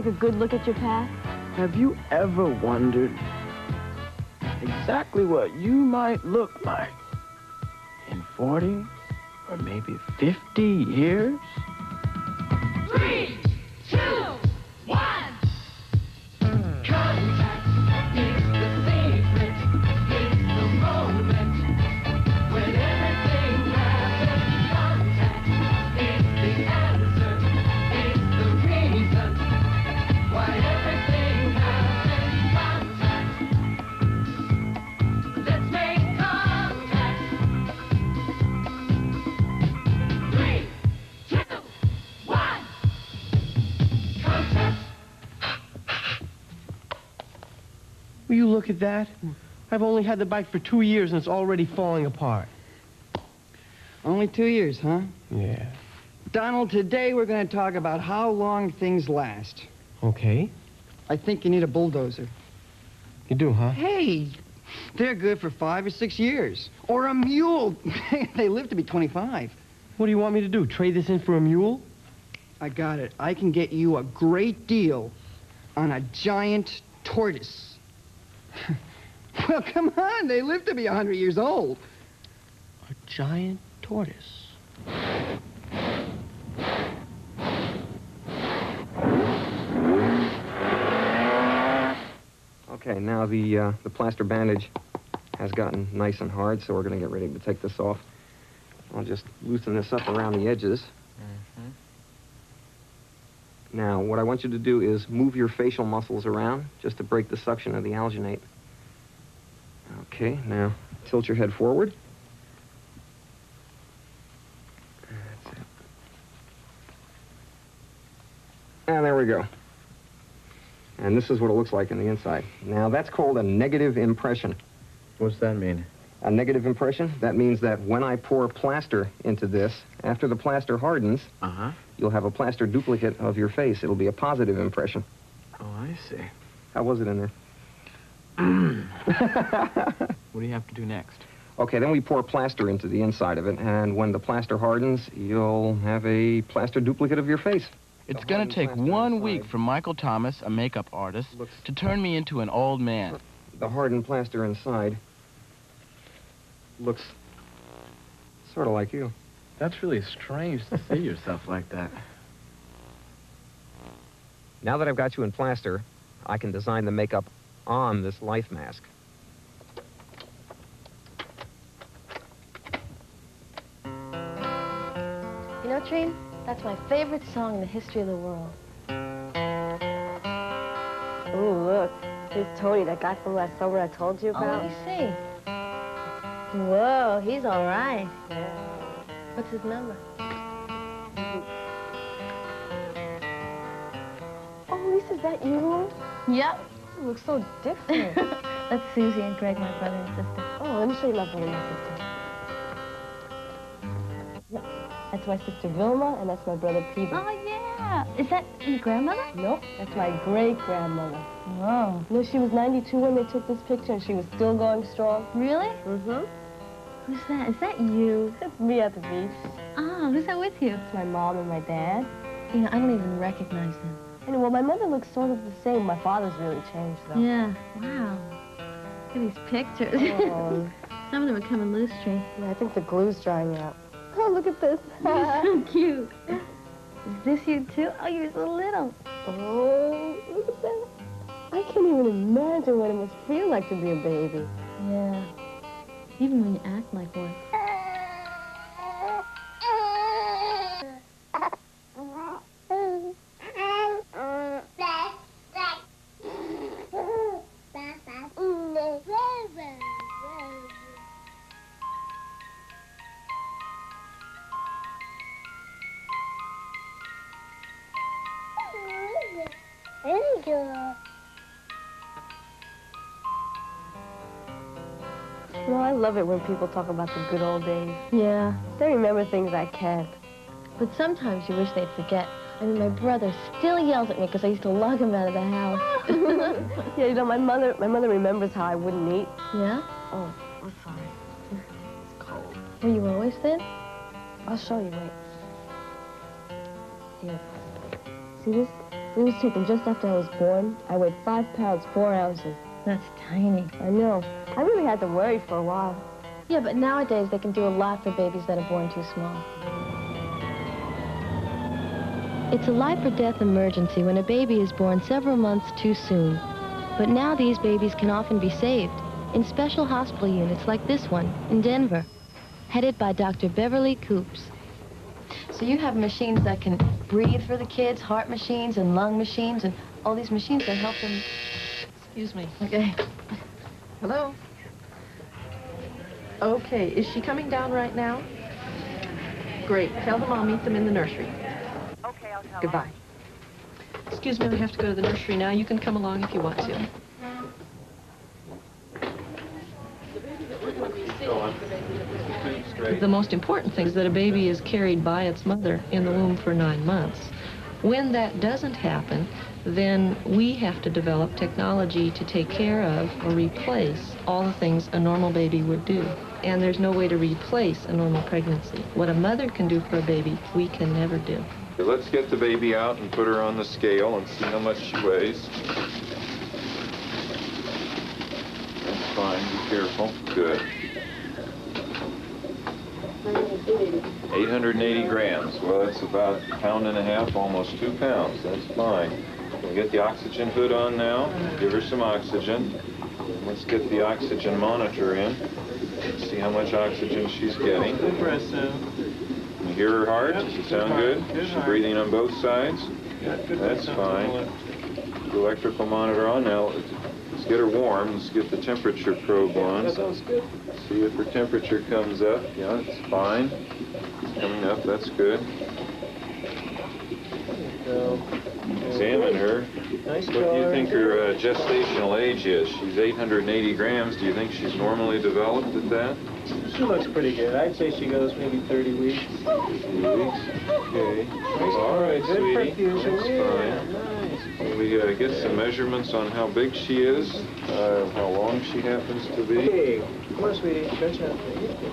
take a good look at your past? Have you ever wondered exactly what you might look like in 40 or maybe 50 years? 3, 2, 1. Contact is the secret, it's the moment when everything happens. Contact is the answer, it's the reason why everything happens. Contact. Let's make contact. 3, 2, 1. Contact. Will you look at that? I've only had the bike for 2 years and it's already falling apart. Only 2 years, huh? Yeah. Donald, today we're going to talk about how long things last. Okay. I think you need a bulldozer. You do, huh? Hey, they're good for 5 or 6 years. Or a mule. They live to be 25. What do you want me to do? Trade this in for a mule? I got it. I can get you a great deal on a giant tortoise. Well, come on. They live to be 100 years old. A giant tortoise. Okay, now the plaster bandage has gotten nice and hard, so we're going to get ready to take this off. I'll just loosen this up around the edges. Now, what I want you to do is move your facial muscles around just to break the suction of the alginate. Okay, now tilt your head forward. That's it. And there we go. And this is what it looks like on the inside. Now, that's called a negative impression. What's that mean? A negative impression? That means that when I pour plaster into this, after the plaster hardens, you'll have a plaster duplicate of your face. It'll be a positive impression. Oh, I see. How was it in there? What do you have to do next? Okay, then we pour plaster into the inside of it, and when the plaster hardens, you'll have a plaster duplicate of your face. It's gonna take 1 week for Michael Thomas, a makeup artist, to turn me into an old man. The hardened plaster inside looks sort of like you. That's really strange to see yourself like that. Now that I've got you in plaster, I can design the makeup on this life mask. You know, Trini, that's my favorite song in the history of the world. Oh, look. Here's Tony, that guy from last summer I told you Oh, about. let me see. Whoa, he's all right. What's his number? Oh, Lisa, is that you? Yep. You look so different. That's Susie and Greg, my brother and sister. Oh, let me show you my brother and my sister. Yep. That's my sister Vilma, and that's my brother Peter. Oh, yeah. Is that your grandmother? Nope, that's my great-grandmother. Whoa. You know, she was 92 when they took this picture, and she was still going strong. Really? Mm-hmm. Who's that? Is that you? It's me at the beach. Oh, who's that with you? It's my mom and my dad. You know, I don't even recognize them. And, well, my mother looks sort of the same. My father's really changed, though. Yeah. Wow. Look at these pictures. Oh. Some of them are coming loose, Tree. Yeah, I think the glue's drying out. Oh, look at this. You're so cute. Is this you, too? Oh, you're so little. Oh, look at that. I can't even imagine what it must feel like to be a baby. Yeah. Even when you act like one. You know, I love it when people talk about the good old days. Yeah. They remember things I can't. But sometimes you wish they'd forget. I mean, my brother still yells at me because I used to lug him out of the house. Yeah, you know, my mother remembers how I wouldn't eat. Yeah? Oh, I'm sorry. It's cold. Were you always thin? I'll show you, wait. Here. See this? It was taken just after I was born. I weighed 5 pounds, 4 ounces. That's tiny. I know. I really had to worry for a while. Yeah, but nowadays they can do a lot for babies that are born too small. It's a life or death emergency when a baby is born several months too soon. But now these babies can often be saved in special hospital units like this one in Denver, headed by Dr. Beverly Coops. So you have machines that can breathe for the kids, heart machines and lung machines, and all these machines that help them. Excuse me. Okay. Hello? Okay, is she coming down right now? Great. Tell them I'll meet them in the nursery. Okay, I'll tell Goodbye. Excuse me, I have to go to the nursery now. You can come along if you want to. The most important thing is that a baby is carried by its mother in the womb for 9 months. When that doesn't happen, then we have to develop technology to take care of or replace all the things a normal baby would do. And there's no way to replace a normal pregnancy. What a mother can do for a baby, we can never do. Let's get the baby out and put her on the scale and see how much she weighs. That's fine, be careful. Good. 880 grams. Well, that's about 1.5 pounds, almost 2 pounds. That's fine. We'll get the oxygen hood on now. Give her some oxygen. Let's get the oxygen monitor in. See how much oxygen she's getting. Good breath, Sam. You hear her heart? Yep, Does it she's sound fine. good? Good Is she heart. breathing on both sides? Yeah, good That's breath. fine. The electrical monitor on now. Let's get her warm. Let's get the temperature probe on. That sounds good. See if her temperature comes up. Yeah, it's fine. Coming up, that's good. Examine her. Nice What do you think her gestational age is? She's 880 grams. Do you think she's normally developed at that? She looks pretty good. I'd say she goes maybe 30 weeks. 30 weeks? Okay. All right, Good sweetie. perfusion. That's Yeah, fine. nice. We get some measurements on how big she is, how long she happens to be. Okay. Come on, sweetie. Stretch out.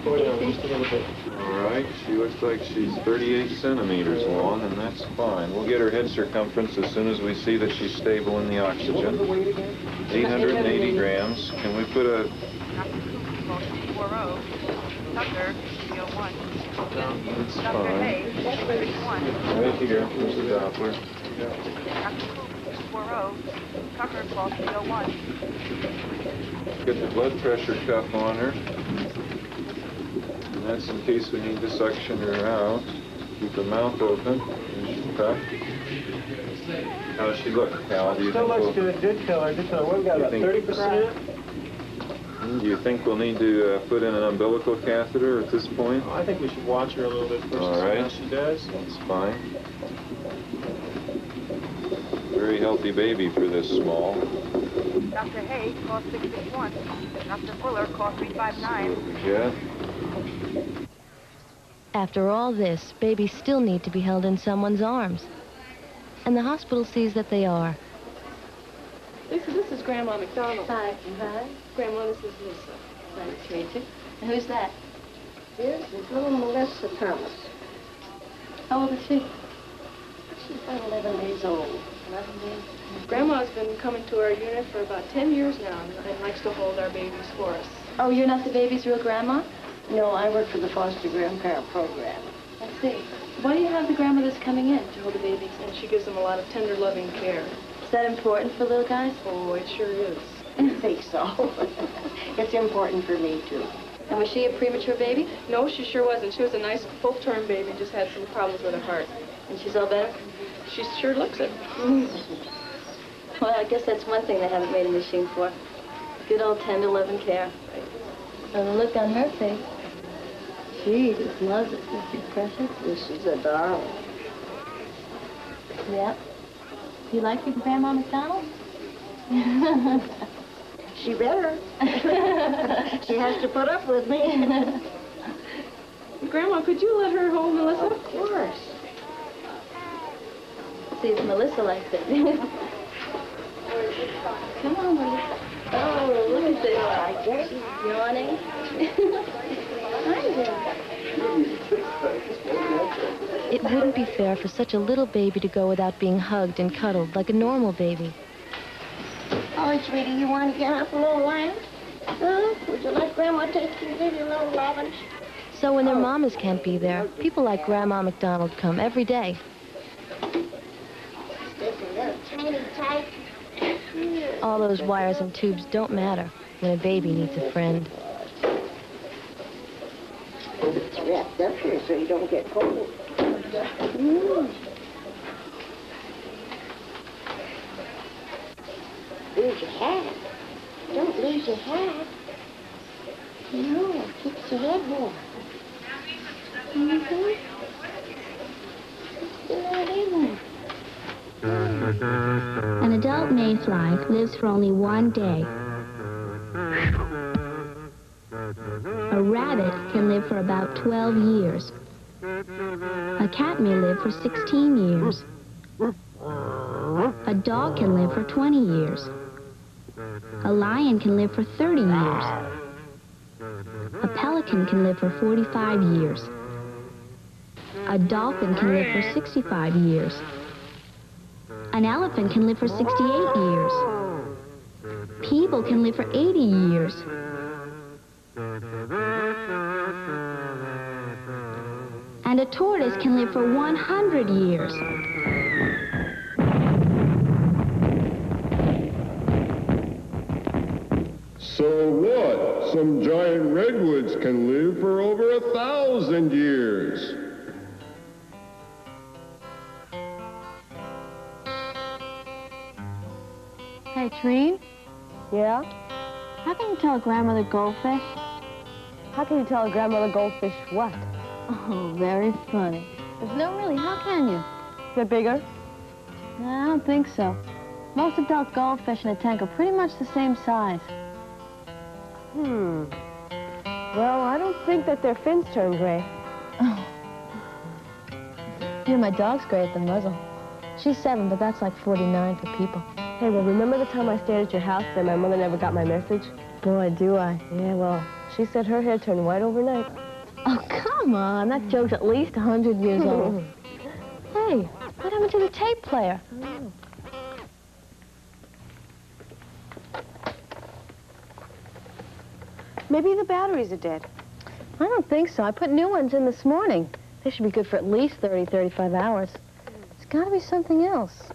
Go down just a little bit. All right, she looks like she's 38 centimeters long, and that's fine. We'll get her head circumference as soon as we see that she's stable in the What was the oxygen. weight again? 880 grams. Can we put a... Tucker, 301. That's Dr. fine. Hay, 661. Right here, here's the Doppler. Dr. Coop, 40. Tucker, 301. Get the blood pressure cuff on her. And that's in case we need to suction her out. Keep her mouth open. There's your cuff. How does she look, Cal? Do you Still think looks good. Good color. Good color. What we got, You about think- 30%? Do you think we'll need to put in an umbilical catheter at this point? I think we should watch her a little bit first All to see right. how she does. That's fine. Very healthy baby for this small. Dr. Hay, call 661. Dr. Fuller, call 359. Yeah. After all this, babies still need to be held in someone's arms. And the hospital sees that they are. Lisa, this is Grandma McDonald. Hi. Hi. Grandma, this is Lisa. Nice to meet you. And who's that? This is little Melissa Thomas. How old is she? She's about 11 days old. 11 days. Grandma's been coming to our unit for about 10 years now and likes to hold our babies for us. Oh, you're not the baby's real grandma? No, I work for the foster grandparent program. I see. Why do you have the grandma that's coming in to hold the babies? And she gives them a lot of tender, loving care. Is that important for little guys? Oh, it sure is. I think so. It's important for me, too. And was she a premature baby? No, she sure wasn't. She was a nice full-term baby, just had some problems with her heart. And she's all better? She sure looks it. Well, I guess that's one thing they haven't made a machine for. Good old tender, loving care. And the look on her face. She just loves it. Isn't she precious? This is a darling. Yep. You like your Grandma McDonald? She better. She has to put up with me. Grandma, could you let her hold Melissa? Of course. See if Melissa likes it. Come on, Melissa. Oh, look at this. I guess. Yawning. Hi there. It It wouldn't be fair for such a little baby to go without being hugged and cuddled like a normal baby. Oh, sweetie, you want to get up a little while? Huh? Would you like Grandma to take you, give you a little lovin'? So when their mamas can't be there, people like Grandma McDonald come every day. This a little tiny tight. All those wires and tubes don't matter when a baby needs a friend. It's wrapped up here so you don't get cold. Lose your hat. Don't lose your hat. No, it keeps your head warm. An adult mayfly lives for only one day. A rabbit can live for about 12 years. A cat may live for 16 years. A dog can live for 20 years. A lion can live for 30 years. A pelican can live for 45 years. A dolphin can live for 65 years. An elephant can live for 68 years. People can live for 80 years. And a tortoise can live for 100 years. So what? Some giant redwoods can live for over 1,000 years. Hey, Trini? Yeah? How can you tell a grandmother goldfish? How can you tell a grandmother goldfish what? Oh, very funny. No, really, how can you? They're bigger? I don't think so. Most adult goldfish in a tank are pretty much the same size. Well, I don't think that their fins turn gray. Oh. Yeah, my dog's gray at the muzzle. She's 7, but that's like 49 for people. Hey, well, remember the time I stayed at your house and my mother never got my message? Boy, do I. Yeah, well, she said her hair turned white overnight. Oh, come on. That joke's at least 100 years old. Hey, what happened to the tape player? I don't know. Maybe the batteries are dead. I don't think so. I put new ones in this morning. They should be good for at least 30, 35 hours. It's got to be something else.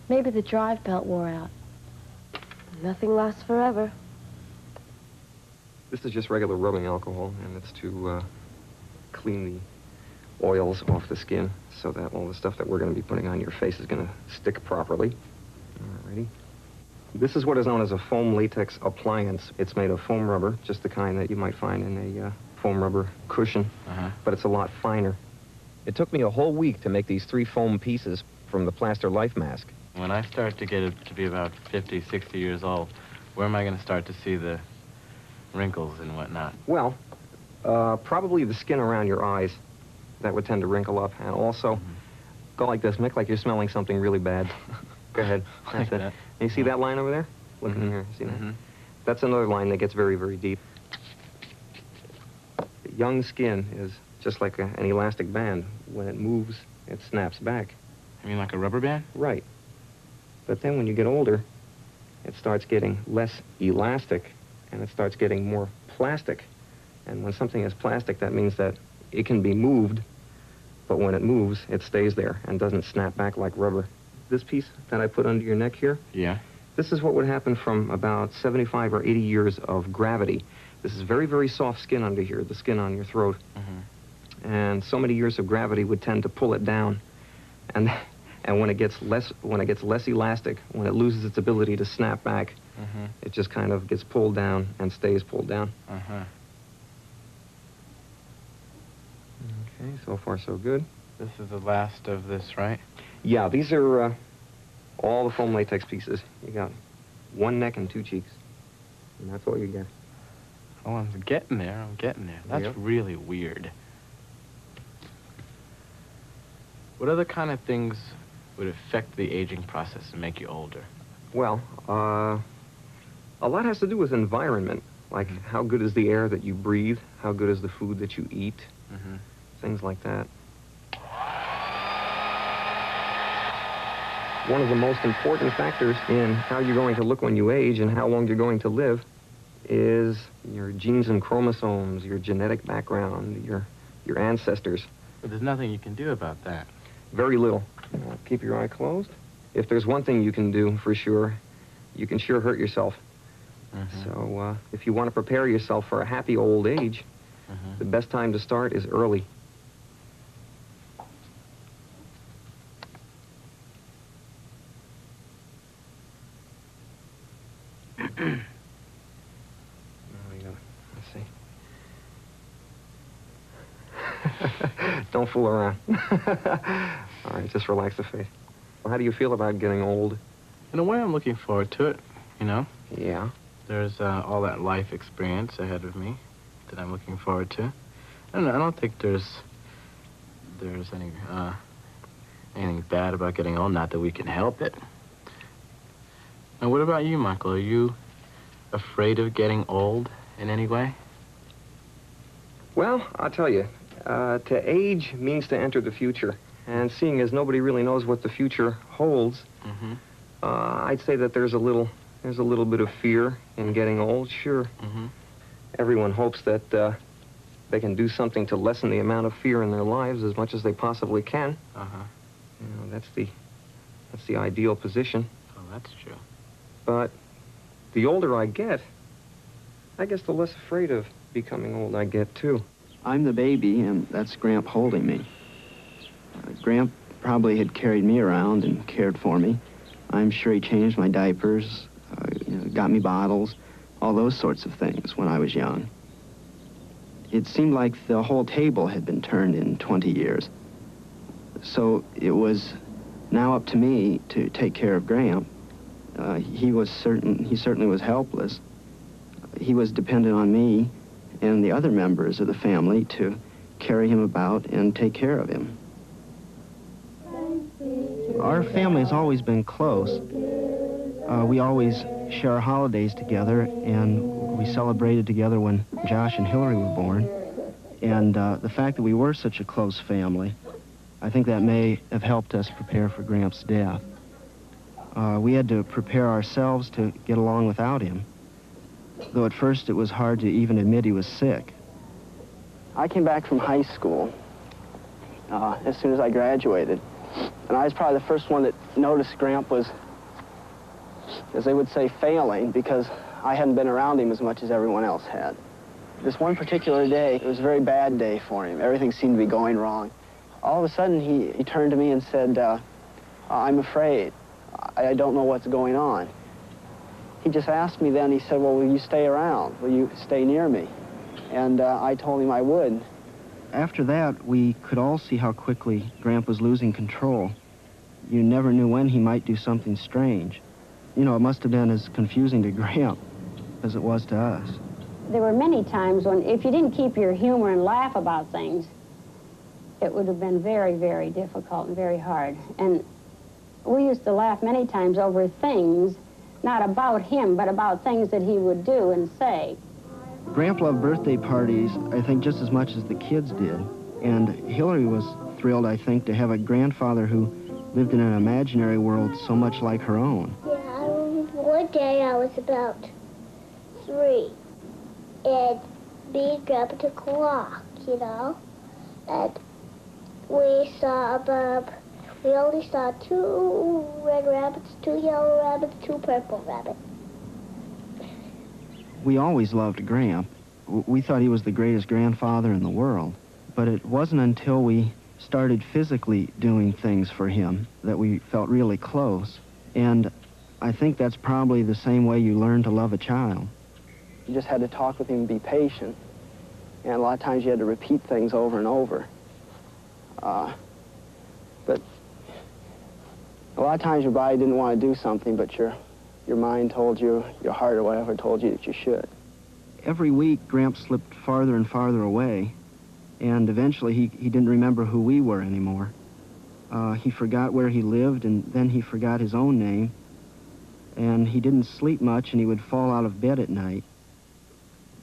Maybe the drive belt wore out. Nothing lasts forever. This is just regular rubbing alcohol, and it's to clean the oils off the skin so that all the stuff that we're going to be putting on your face is going to stick properly. Alrighty. This is what is known as a foam latex appliance. It's made of foam rubber, just the kind that you might find in a foam rubber cushion, but it's a lot finer. It took me a whole week to make these 3 foam pieces from the Plaster Life Mask. When I start to get it to be about 50, 60 years old, where am I going to start to see the wrinkles and whatnot? Well, probably the skin around your eyes. That would tend to wrinkle up. And also, go like this. Make like you're smelling something really bad. Go ahead. Like That's it. that. And you see that line over there? Look in here. See that? That's another line that gets very, very deep. Young skin is just like an elastic band. When it moves, it snaps back. You mean like a rubber band? Right. But then when you get older, it starts getting less elastic, and it starts getting more plastic. And when something is plastic, that means that it can be moved, but when it moves, it stays there and doesn't snap back like rubber. This piece that I put under your neck here, yeah, this is what would happen from about 75 or 80 years of gravity. This is very, very soft skin under here, the skin on your throat. And so many years of gravity would tend to pull it down. And when it gets less elastic, when it loses its ability to snap back, it just kind of gets pulled down and stays pulled down. Okay, so far so good. This is the last of this, right? Yeah, these are all the foam latex pieces. You got 1 neck and 2 cheeks, and that's all you get. Oh, I'm getting there. I'm getting there. That's Yep. really weird. What other kind of things would affect the aging process and make you older? Well, a lot has to do with environment, like how good is the air that you breathe, how good is the food that you eat, things like that. One of the most important factors in how you're going to look when you age and how long you're going to live is your genes and chromosomes, your genetic background, your ancestors. But there's nothing you can do about that. Very little. Keep your eye closed. If there's one thing you can do for sure, you can sure hurt yourself. So if you want to prepare yourself for a happy old age, the best time to start is early. Let's see. Don't fool around. All right, just relax the face. Well, how do you feel about getting old? In a way, I'm looking forward to it, you know? Yeah. There's all that life experience ahead of me that I'm looking forward to. I don't think there's anything bad about getting old, not that we can help it. Now, what about you, Michael? Are you afraid of getting old in any way? Well, I'll tell you, to age means to enter the future. And seeing as nobody really knows what the future holds, I'd say that there's a little bit of fear in getting old, sure. Everyone hopes that they can do something to lessen the amount of fear in their lives as much as they possibly can. You know, that's the ideal position. Oh, that's true. But the older I get, I guess the less afraid of becoming old I get, too. I'm the baby, and that's Gramp holding me. Gramp probably had carried me around and cared for me. I'm sure he changed my diapers, got me bottles, all those sorts of things when I was young. It seemed like the whole table had been turned in 20 years. So it was now up to me to take care of Gramp. He certainly was helpless. He was dependent on me and the other members of the family to carry him about and take care of him. Our family has always been close. We always share our holidays together, and we celebrated together when Josh and Hillary were born. And the fact that we were such a close family, I think that may have helped us prepare for Gramp's death. We had to prepare ourselves to get along without him, though at first it was hard to even admit he was sick. I came back from high school as soon as I graduated, and I was probably the first one that noticed Gramp was, as they would say, failing, because I hadn't been around him as much as everyone else had. This one particular day, it was a very bad day for him. Everything seemed to be going wrong. All of a sudden, he turned to me and said, I'm afraid. I don't know what's going on. He just asked me then, he said, well, will you stay around? Will you stay near me? And I told him I would. After that, we could all see how quickly Gramp was losing control. You never knew when he might do something strange. You know, it must have been as confusing to Gramp as it was to us. There were many times when, if you didn't keep your humor and laugh about things, it would have been very, very difficult and very hard. And we used to laugh many times over things, not about him, but about things that he would do and say. Gramp loved birthday parties, I think, just as much as the kids did. And Hillary was thrilled, I think, to have a grandfather who lived in an imaginary world so much like her own. Yeah, I remember one day I was about 3, and me and Grandpa took a walk, you know, and we saw we only saw 2 red rabbits, 2 yellow rabbits, 2 purple rabbits. We always loved Gramp. We thought he was the greatest grandfather in the world. But it wasn't until we started physically doing things for him that we felt really close. And I think that's probably the same way you learn to love a child. You just had to talk with him and be patient. And a lot of times you had to repeat things over and over. But a lot of times your body didn't want to do something, but your mind told you, your heart or whatever told you that you should. Every week, Gramp slipped farther and farther away, and eventually he didn't remember who we were anymore. He forgot where he lived, and then he forgot his own name, and he didn't sleep much, and he would fall out of bed at night.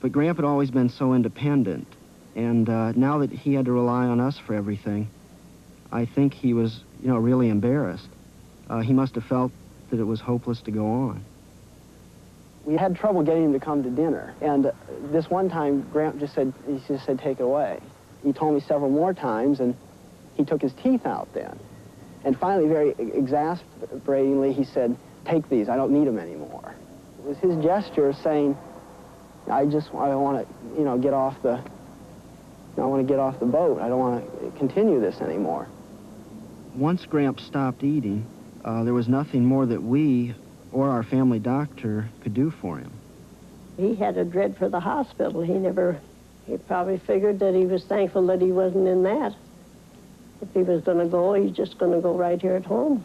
But Gramp had always been so independent, and now that he had to rely on us for everything, I think he was, really embarrassed. he must have felt that it was hopeless to go on. We had trouble getting him to come to dinner, and this one time, Gramp just said, take it away. He told me several more times, and he took his teeth out then. And finally, very exasperatingly, he said, take these, I don't need them anymore. It was his gesture saying, I want to, get off the, I want to get off the boat. I don't want to continue this anymore. Once Gramps stopped eating, there was nothing more that we or our family doctor could do for him. He had a dread for the hospital. He probably figured that he was thankful that he wasn't in that. If he was going to go, he's just going to go right here at home.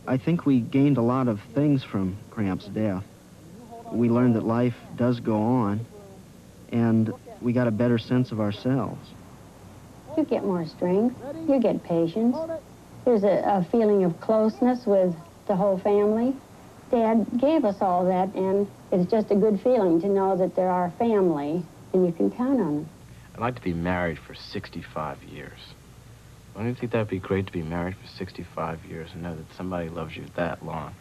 I think we gained a lot of things from Gramps' death. We learned that life does go on, and we got a better sense of ourselves. You get more strength. You get patience. There's a feeling of closeness with the whole family. Dad gave us all that, and it's just a good feeling to know that they're our family, and you can count on them. I'd like to be married for 65 years. Don't you think that'd be great to be married for 65 years and know that somebody loves you that long?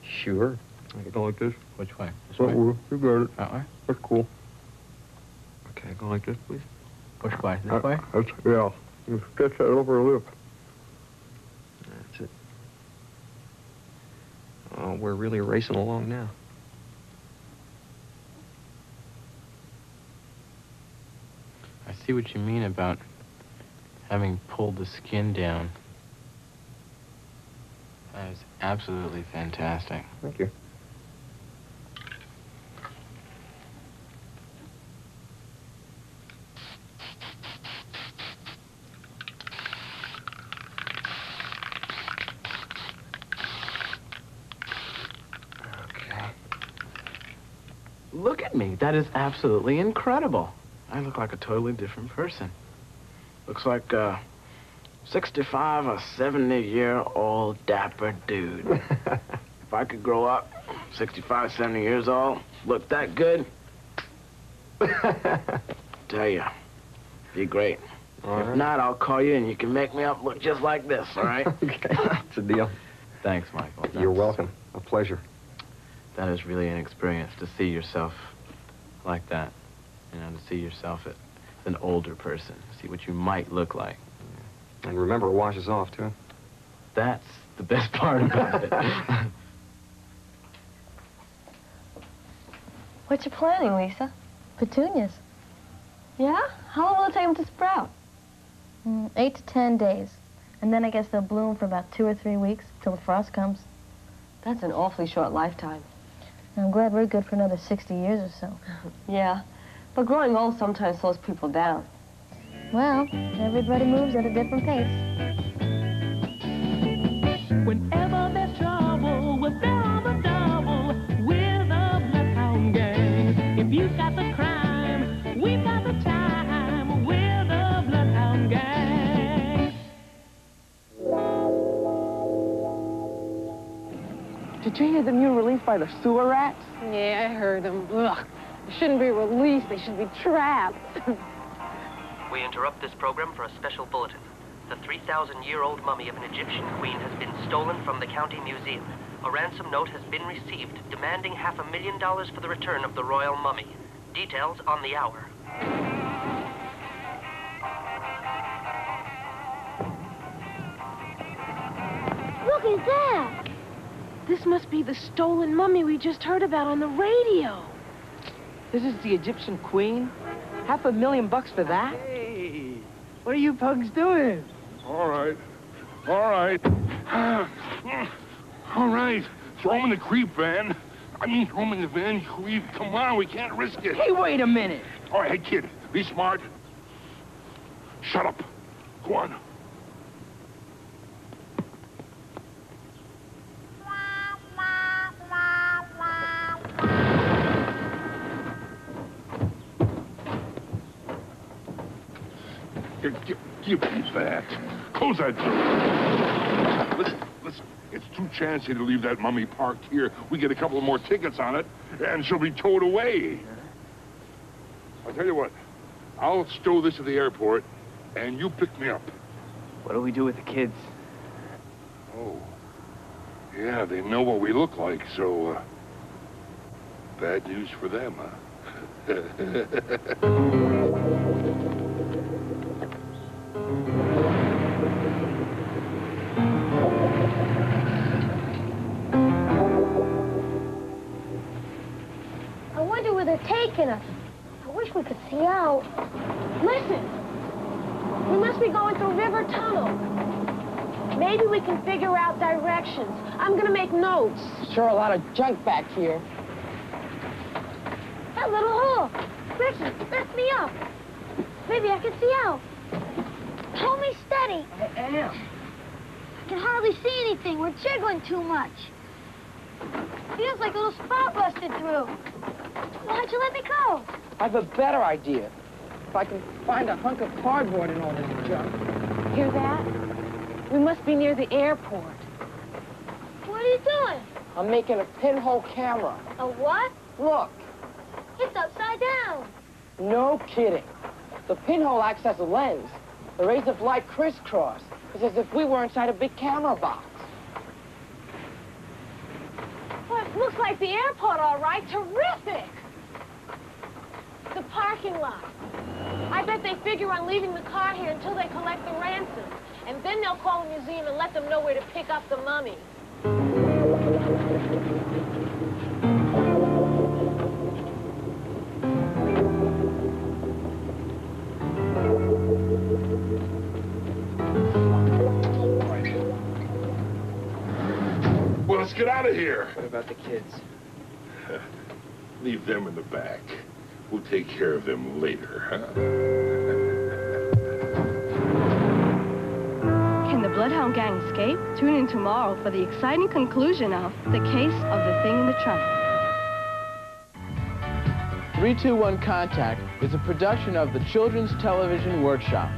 Sure. I go like this. Which way? This way? way? You got it. That way? That's cool. Okay, go like this, please. Which way? This way? Yeah. You stretch that over your lip. That's it. Oh, we're really racing along now. I see what you mean about having pulled the skin down. That is absolutely fantastic. Thank you. Look at me. That is absolutely incredible. I look like a totally different person. Looks like a 65 or 70-year-old dapper dude. If I could grow up 65, 70 years old, look that good, tell you, be great. If not, I'll call you and you can make me up look just like this, all right? Okay, it's a deal. Thanks, Michael. You're welcome. A pleasure. That is really an experience to see yourself like that. You know, to see yourself as an older person, see what you might look like. And remember, it washes off, too. That's the best part about it. What you planning, Lisa? Petunias. Yeah? How long will it take them to sprout? 8 to 10 days. And then I guess they'll bloom for about 2 or 3 weeks till the frost comes. That's an awfully short lifetime. I'm glad we're good for another 60 years or so. Yeah, but growing old sometimes slows people down. Well, everybody moves at a different pace. Whenever there's trouble, we're there on the double. We're the Bloodhound Gang. If you've got the crime, we've got the time. We're the Bloodhound Gang. Did you hear the new release by the sewer rats? Yeah, I heard them. Ugh. They shouldn't be released. They should be trapped. We interrupt this program for a special bulletin. The 3,000-year-old mummy of an Egyptian queen has been stolen from the county museum. A ransom note has been received demanding $500,000 for the return of the royal mummy. Details on the hour. Look at that! This must be the stolen mummy we just heard about on the radio. This is the Egyptian queen? $500,000 for that? Hey, what are you pugs doing? All right. All right. All right. Throw him in the creep van. I mean, throw him in the van. Come on, we can't risk it. Hey, wait a minute. All right, hey, kid, be smart. Shut up. Go on. Give me that. Close that door. Listen. It's too chancy to leave that mummy parked here. We get a couple of more tickets on it, and she'll be towed away. I'll tell you what. I'll stow this at the airport, and you pick me up. What do we do with the kids? Oh. Yeah, they know what we look like, so, bad news for them, huh? I wonder where they're taking us. I wish we could see out. Listen! We must be going through River Tunnel. Maybe we can figure out directions. I'm gonna make notes. Sure, a lot of junk back here. That little hole. Ricky, lift me up. Maybe I can see out. Hold me steady. I am. I can hardly see anything. We're jiggling too much. Feels like a little spot busted through. Why'd you let me go? I have a better idea. If I can find a hunk of cardboard in all this junk. Hear that? We must be near the airport. What are you doing? I'm making a pinhole camera. A what? Look. It's upside down. No kidding. The pinhole acts as a lens. The rays of light crisscross. It's as if we were inside a big camera box. Well, it looks like the airport, all right. Terrific! The parking lot. I bet they figure on leaving the car here until they collect the ransom. And then they'll call the museum and let them know where to pick up the mummy. Well, let's get out of here. What about the kids? Leave them in the back. We'll take care of them later, huh? Can the Bloodhound Gang escape? Tune in tomorrow for the exciting conclusion of The Case of the Thing in the Trunk. 321 Contact is a production of the Children's Television Workshop.